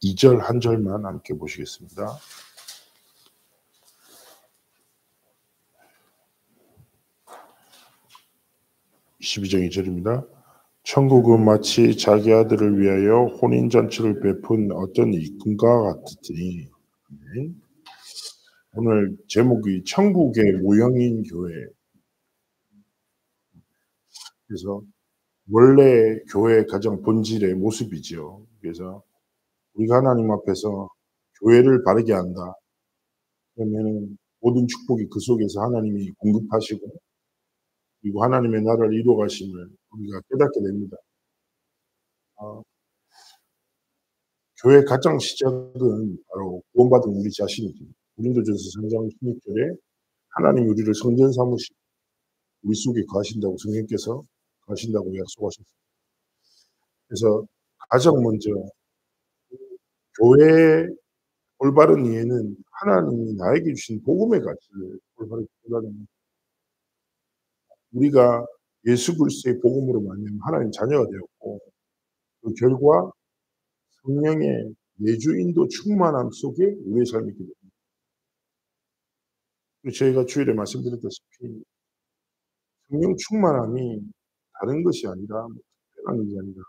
2절 한 절만 함께 보시겠습니다. 12장 2 절입니다. 천국은 마치 자기 아들을 위하여 혼인잔치를 베푼 어떤 임금과 같으니. 네. 오늘 제목이 천국의 모형인 교회. 그래서 원래 교회의 가장 본질의 모습이죠. 그래서 우리가 하나님 앞에서 교회를 바르게 한다. 그러면은 모든 축복이 그 속에서 하나님이 공급하시고, 그리고 하나님의 나라를 이루어 가심을 우리가 깨닫게 됩니다. 교회의 가장 시작은 바로 구원받은 우리 자신이죠. 고린도전서 3장 16절에 하나님이 우리를 성전 삼으시고 우리 속에 거하신다고, 성령께서 거하신다고 약속하셨습니다. 그래서 가장 먼저 교회의 올바른 이해는 하나님이 나에게 주신 복음의 가치를 올바르게 깨닫는 겁니다. 우리가 예수 그리스도의 복음으로 말미암아 하나님 자녀가 되었고, 그 결과 성령의 내주 인도 충만함 속에 우리의 삶이 있게 됩니다. 저희가 주일에 말씀드렸다시피 성령 충만함이 다른 것이 아니라, 특별한 것이 아니라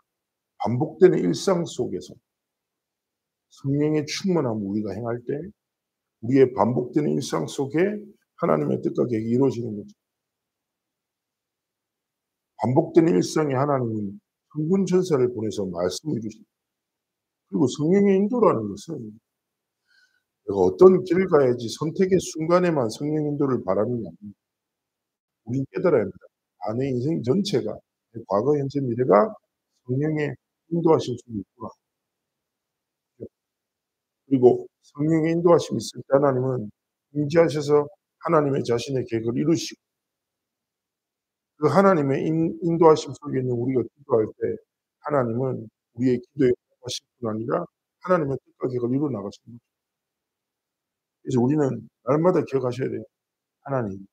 반복되는 일상 속에서 성령의 충만함을 우리가 행할 때 우리의 반복되는 일상 속에 하나님의 뜻과 계획이 이루어지는 거죠. 반복되는 일상에 하나님은 성군 전사를 보내서 말씀을 주십니다. 그리고 성령의 인도라는 것은 내가 어떤 길을 가야지 선택의 순간에만 성령 인도를 바라는 게 아닙니다. 우리는 깨달아야 합니다. 내 인생 전체가, 내 과거, 현재, 미래가 성령의 인도하심 속에 있구나. 그리고 성령의 인도하심이 있을 때 하나님은 임재하셔서 하나님의 자신의 계획을 이루시고, 그 하나님의 인도하심 속에 있는 우리가 기도할 때 하나님은 우리의 기도에 응답하실 뿐 아니라 하나님의 뜻과 계획을 이루어 나가시는 거죠. 그래서 우리는 날마다 기억하셔야 돼요. 하나님,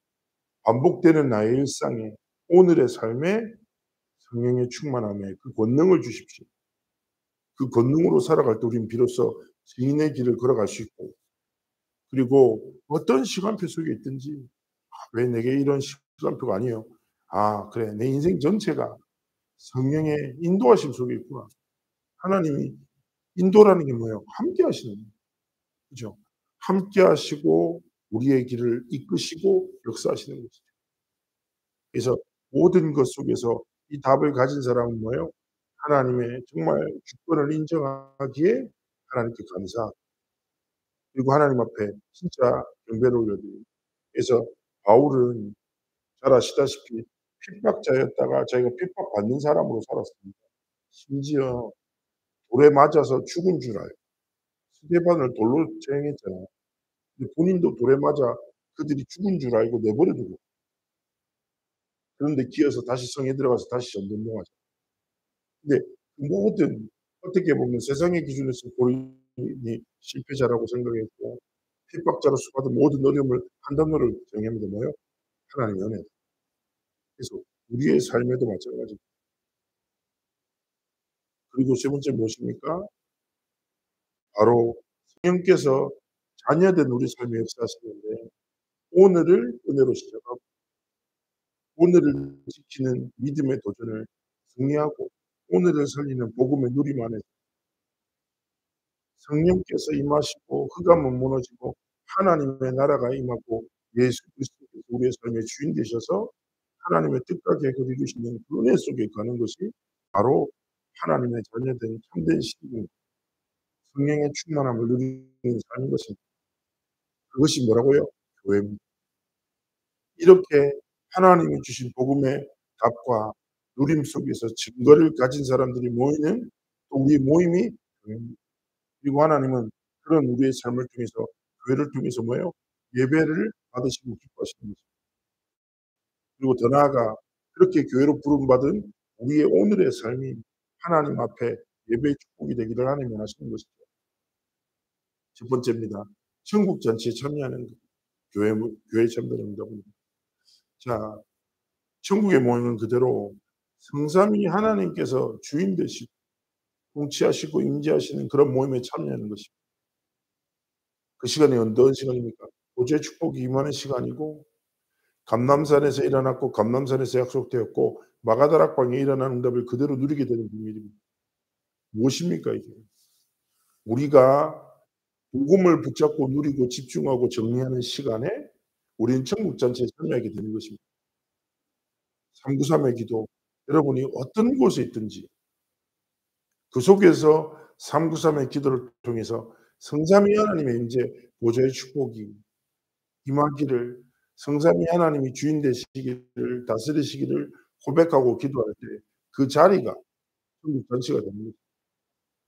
반복되는 나의 일상에, 오늘의 삶에 성령의 충만함에 그 권능을 주십시오. 그 권능으로 살아갈 때 우리는 비로소 증인의 길을 걸어갈 수 있고, 그리고 어떤 시간표 속에 있든지, 왜 내게 이런 시간표가 아니에요? 그래. 내 인생 전체가 성령의 인도하심 속에 있구나. 하나님이 인도라는 게 뭐예요? 함께 하시는 거예요. 그죠? 함께 하시고 우리의 길을 이끄시고 역사하시는 것이죠. 그래서 모든 것 속에서 이 답을 가진 사람은 뭐예요? 하나님의 정말 주권을 인정하기에 하나님께 감사하고, 그리고 하나님 앞에 진짜 경배를 올려드립니다. 그래서 바울은 잘 아시다시피 핍박자였다가 자기가 핍박받는 사람으로 살았습니다. 심지어 돌에 맞아서 죽은 줄 알고 스데반을 돌로 처형했잖아요. 근데 본인도 돌에 맞아 그들이 죽은 줄 알고 내버려 두고, 그런데 기어서 다시 성에 들어가서 다시 전도운동하죠. 근데 그 모든, 어떻게 보면 세상의 기준에서 본인이 실패자라고 생각했고 핍박자로서 받은 모든 어려움을 한 단어로 정의합니다. 뭐예요? 하나님의 은혜. 그래서 우리의 삶에도 마찬가지입니다. 그리고 세 번째 무엇입니까? 바로 성령께서 자녀된 우리 삶에 역사하시는데, 오늘을 은혜로 시작하고 오늘을 지키는 믿음의 도전을 승리하고 오늘을 살리는 복음의 누림 안에 성령께서 임하시고 흑암은 무너지고 하나님의 나라가 임하고 예수 그리스도께서 우리의 삶의 주인 되셔서 하나님의 뜻과 계획을 이루시는 그 은혜 속에 가는 것이 바로 하나님의 자녀된 참된 신분, 성령의 충만함을 누리는 삶인 것입니다. 그것이 뭐라고요? 교회입니다. 이렇게 하나님이 주신 복음의 답과 누림 속에서 증거를 가진 사람들이 모이는 또 우리의 모임이 교회입니다. 그리고 하나님은 그런 우리의 삶을 통해서, 교회를 통해서 뭐예요? 예배를 받으시고 기뻐하시는 것입니다. 그리고 더 나아가 그렇게 교회로 부름받은 우리의 오늘의 삶이 하나님 앞에 예배의 축복이 되기를 하나님이 원하시는 것이죠. 첫 번째입니다. 천국 잔치에 참여하는 교회 참여입니다. 자, 천국의 모형은 그대로 성삼위 하나님께서 주인 되시고 통치하시고 임재하시는 그런 모임에 참여하는 것입니다. 그 시간이 어떤 시간입니까? 보좌의 축복이 임하는 시간이고 감람산에서 일어났고 감람산에서 약속되었고 마가다락방에 일어난 응답을 그대로 누리게 되는 비밀입니다. 무엇입니까 이게? 우리가 복음을 붙잡고 누리고 집중하고 정리하는 시간에 우리는 천국 잔치에 참여하게 되는 것입니다. 393의 기도 여러분이 어떤 곳에 있든지 그 속에서 393의 기도를 통해서 성삼위 하나님의 인제 보좌의 축복이 임하기를 성삼위 하나님이 주인 되시기를 다스리시기를 고백하고 기도할 때 그 자리가 천국 잔치가 됩니다.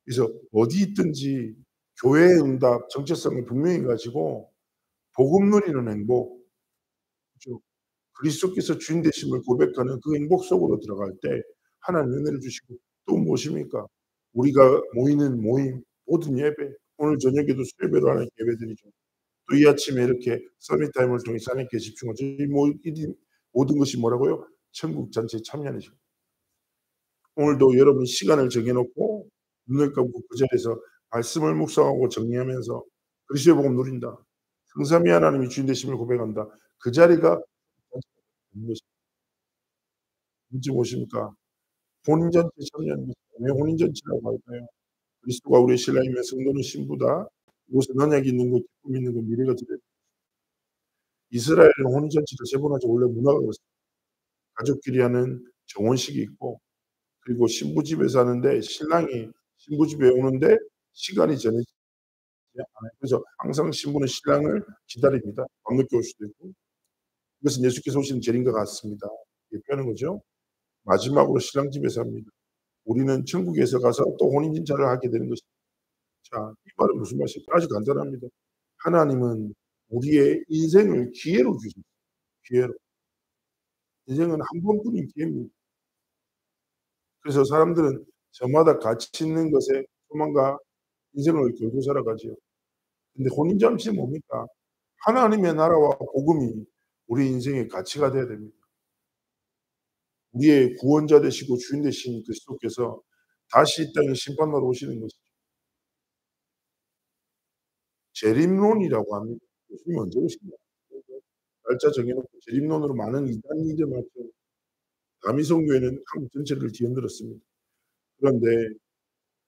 그래서 어디 있든지 교회의 응답 정체성을 분명히 가지고 복음 누리는 행복, 그죠? 그리스도께서 주인 되심을 고백하는 그 행복 속으로 들어갈 때 하나님 은혜를 주시고 또 무엇입니까? 우리가 모이는 모임, 모든 예배, 오늘 저녁에도 수요예배로 하는 예배드리죠. 또 이 아침에 이렇게 서밋 타임을 통해서 하나님께 집중하죠. 이 모든 것이 뭐라고요? 천국 잔치에 참여하는 시간. 오늘도 여러분이 시간을 정해 놓고 눈을 감고 그 자리에서 말씀을 묵상하고 정리하면서 그리스도의 복음 누린다. 성삼위 하나님이 주인 되심을 고백한다. 그 자리가 되는 것입니다. 문제 무엇입니까? 혼인잔치에 참여하는 것입니다. 왜 혼인잔치라고 할까요? 그리스도가 우리의 신랑이며 성도는 신부다. 이곳에 언약이 있는 것, 기쁨이 있는 것, 미래가 드려. 이스라엘은 혼인잔치를 세 번 하죠. 원래 문화가 그렇습니다. 가족끼리 하는 정혼식이 있고 그리고 신부집에서 하는데 신랑이 신부집에 오는데 시간이 정해지지 않아요. 그래서 항상 신부는 신랑을 기다립니다. 밤늦게 올 수도 있고. 이것은 예수께서 오시는 재림과 같습니다. 얘기하는 거죠. 마지막으로 신랑 집에서 합니다. 우리는 천국에서 가서 또 혼인신차를 하게 되는 것입니다. 자, 이 말은 무슨 말입니까? 아주 간단합니다. 하나님은 우리의 인생을 기회로 주십니다. 기회로. 인생은 한 번뿐인 기회입니다. 그래서 사람들은 저마다 가치 있는 것에 소망과 인생을 걸고 살아가지요. 근데 혼인잔치는 뭡니까? 하나님의 나라와 복음이 우리 인생의 가치가 돼야 됩니다. 우리의 구원자 되시고 주인 되신 그리스도께서 다시 이 땅에 심판하러 오시는 것이죠. 재림론이라고 합니다. 예수님이 언제 오시냐? 날짜 정해놓고 재림론으로 많은 이단인들 맞죠. 다미성교회는 한국 전체를 뒤흔들었습니다. 그런데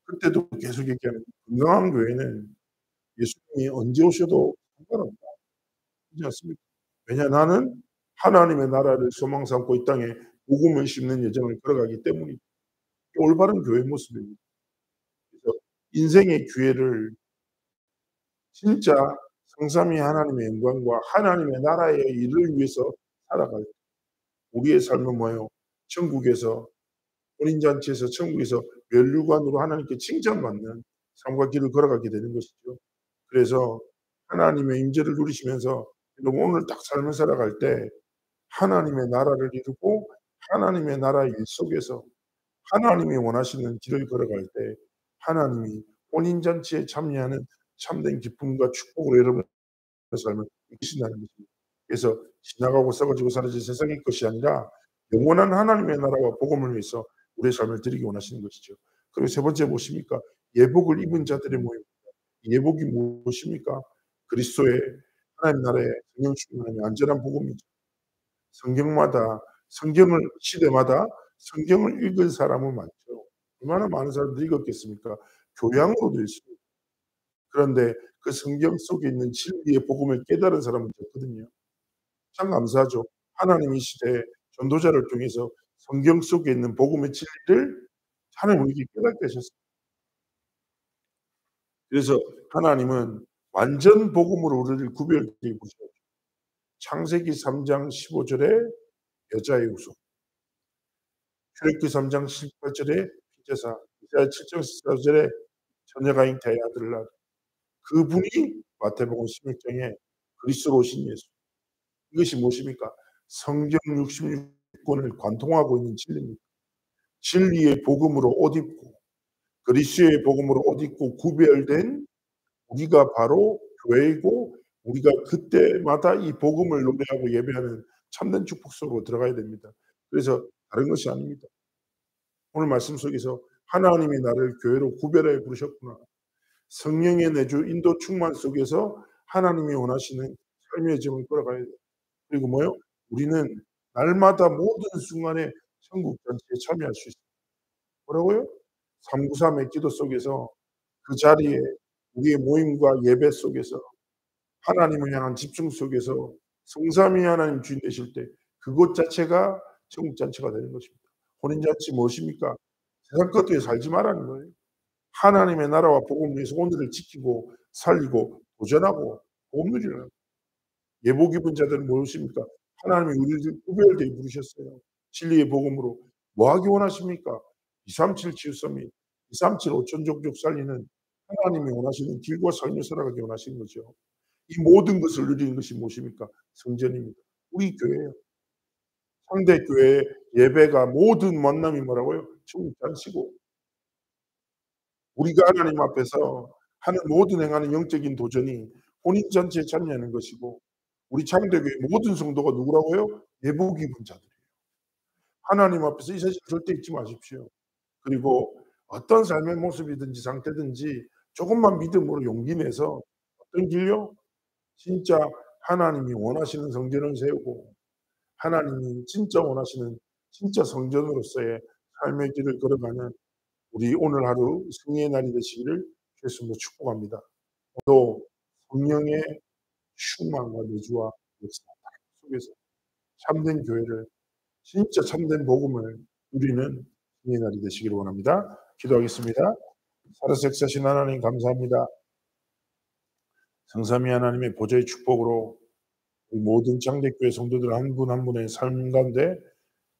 그때도 계속 얘기하는 건강한 교회는 예수님이 언제 오셔도 상관없다. 그렇지 않습니까? 왜냐 나는 하나님의 나라를 소망 삼고 이 땅에 복음을 심는 여정을 걸어가기 때문이다. 올바른 교회 모습입니다. 그래서 인생의 기회를 진짜 성삼위 하나님의 영광과 하나님의 나라의 일을 위해서 살아갈 때 우리의 삶은 뭐예요? 천국에서 혼인잔치에서 천국에서 면류관으로 하나님께 칭찬받는 삶과 길을 걸어가게 되는 것이죠. 그래서 하나님의 임재를 누리시면서 여러분 오늘 딱 삶을 살아갈 때 하나님의 나라를 이루고 하나님의 나라의 일 속에서 하나님이 원하시는 길을 걸어갈 때 하나님이 혼인잔치에 참여하는 참된 기쁨과 축복으로 여러분의 삶을 이끄신다는 것입니다. 그래서 지나가고 썩어지고 사라질 세상의 것이 아니라 영원한 하나님의 나라와 복음을 위해서 우리의 삶을 드리기 원하시는 것이죠. 그리고 세 번째 무엇입니까? 예복을 입은 자들의 모임. 예복이 무엇입니까? 그리스도의 하나님 나라의 성령 충만함이 안전한 복음이죠. 성경마다 성경을 시대마다 성경을 읽은 사람은 많죠. 얼마나 많은 사람들이 읽었겠습니까? 교양으로도 있습니다. 그런데 그 성경 속에 있는 진리의 복음을 깨달은 사람은 적거든요. 참 감사하죠. 하나님이 이 시대에 전도자를 통해서 성경 속에 있는 복음의 진리를 하나님 우리에게 깨닫게 하셨습니다. 그래서 하나님은 완전 복음으로 우리를 구별해 보셔. 창세기 3장 15절에 여자의 후손, 출애굽기 3장 18절에 피제사, 이사야 7장 14절에 처녀가 잉태의 아들을 낳아. 그분이 마태복음 16장에 그리스도로 오신 예수. 이것이 무엇입니까? 성경 66권을 관통하고 있는 진리입니다. 진리의 복음으로 옷 입고 그리스도의 복음으로 옷 입고 구별된 우리가 바로 교회이고 우리가 그때마다 이 복음을 노래하고 예배하는 참된 축복 속으로 들어가야 됩니다. 그래서 다른 것이 아닙니다. 오늘 말씀 속에서 하나님이 나를 교회로 구별하여 부르셨구나. 성령의 내주 인도 충만 속에서 하나님이 원하시는 삶의 점을 걸어가야 돼요. 그리고 뭐요? 우리는 날마다 모든 순간에 천국 잔치에 참여할 수 있어요. 뭐라고요? 393의 기도 속에서 그 자리에 우리의 모임과 예배 속에서 하나님을 향한 집중 속에서 성삼위 하나님 주인 되실 때 그것 자체가 천국 잔치가 되는 것입니다. 혼인 잔치 무엇입니까? 세상 것 위에 살지 말라는 거예요. 하나님의 나라와 복음을 위해서 오늘을 지키고 살리고 도전하고 복음 누리는 예복 입은 자들은 무엇입니까? 하나님이 우리를 구별되게 부르셨어요. 진리의 복음으로 뭐 하기 원하십니까? 237 치유 서밋, 237 오천 종족 살리는 하나님이 원하시는 길과 삶을 살아가기 원하시는 거죠. 이 모든 것을 누리는 것이 무엇입니까? 성전입니다. 우리 교회예요. 상대 교회의 예배가 모든 만남이 뭐라고요? 천국 잔치고 우리가 하나님 앞에서 하는 모든 행하는 영적인 도전이 혼인 잔치에 참여하는 것이고 우리 창대교회 모든 성도가 누구라고요? 예복 입은 자들이에요. 하나님 앞에서 이 사실 절대 잊지 마십시오. 그리고 어떤 삶의 모습이든지 상태든지 조금만 믿음으로 용기 내서 어떤 길요? 진짜 하나님이 원하시는 성전을 세우고 하나님이 진짜 원하시는 진짜 성전으로서의 삶의 길을 걸어가는 우리 오늘 하루 승리의 날이 되시기를 주의 이름으로 축복합니다. 또 성령의 충만과 내주와 역사 속에서 참된 교회를 진짜 참된 복음을 누리는 승리의 날이 되시기를 원합니다. 기도하겠습니다. 살아서 역사하신 하나님 감사합니다. 성삼위 하나님의 보좌의 축복으로 우리 모든 장대교회 성도들 한 분 한 분의 삶 가운데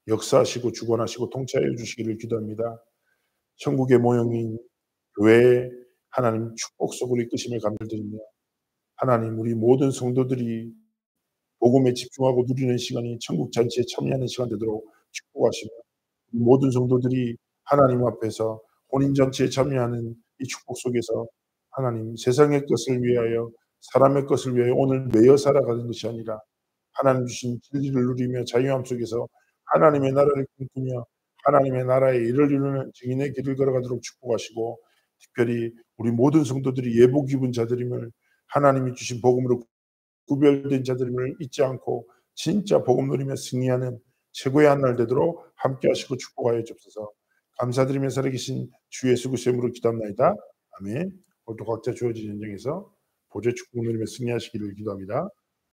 역사하시고 주관하시고 통치하여 주시기를 기도합니다. 천국의 모형인 교회에 하나님 축복 속으로 이끄심을 감사드리며 하나님 우리 모든 성도들이 복음에 집중하고 누리는 시간이 천국 잔치에 참여하는 시간 되도록 축복하시며 모든 성도들이 하나님 앞에서 혼인 잔치에 참여하는 이 축복 속에서 하나님 세상의 것을 위하여 사람의 것을 위하여 오늘 매여 살아가는 것이 아니라 하나님 주신 진리를 누리며 자유함 속에서 하나님의 나라를 꿈꾸며 하나님의 나라의 일을 이루는 증인의 길을 걸어가도록 축복하시고 특별히 우리 모든 성도들이 예복 입은 자들임을 하나님이 주신 복음으로 구별된 자들임을 잊지 않고 진짜 복음 누리며 승리하는 최고의 한 날 되도록 함께 하시고 축복하여 주옵소서. 감사드리며 살아계신 주 예수 그리스도의 이름으로 기도합나이다. 아멘. 오늘도 각자 주어진 현장에서 보좌 축복 누리며 승리하시기를 기도합니다.